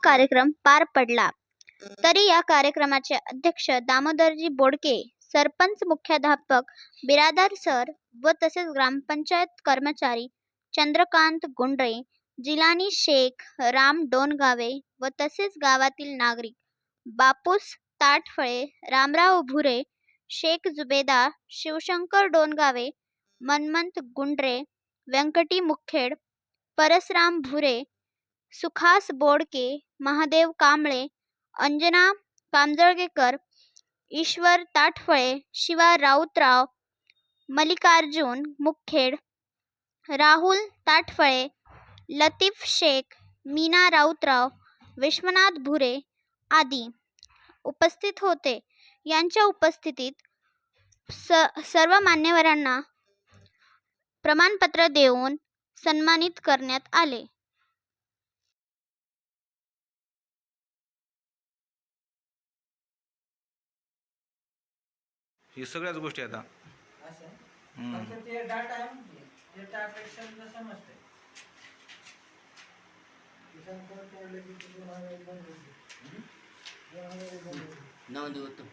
कार्यक्रम पार पडला. तरी या कार्यक्रमाचे अध्यक्ष दामोदरजी बोडके, सरपंच मुख्याध्यापक बिरादार सर व तसेच ग्रामपंचायत कर्मचारी चंद्रकांत गुंडरे, जिलानी शेख, राम डोणगावे व तसेच गावातील नागरिक बापूस ताटफळे, रामराव भुरे, शेख जुबेदा, शिवशंकर डोणगावे, मनमंत गुंडरे, व्यंकटी मुखेड, परसराम भुरे, सुखास बोडके, महादेव कांबळे, अंजना कांजळगेकर, ईश्वर ताटफळे, शिवा राऊतराव, मल्लिकार्जुन मुखेड, राहुल ताटफळे, लतीफ शेख, मीना राऊतराव, विश्वनाथ भुरे आदी उपस्थित होते. यांच्या उपस्थितीत सर्व मान्यवरांना प्रमाणपत्र देऊन सन्मानित करण्यात आले. ही सगळ्याच गोष्टी आता ते डाटा आहे डेटा अपेक्षण समजते नोंद होतो.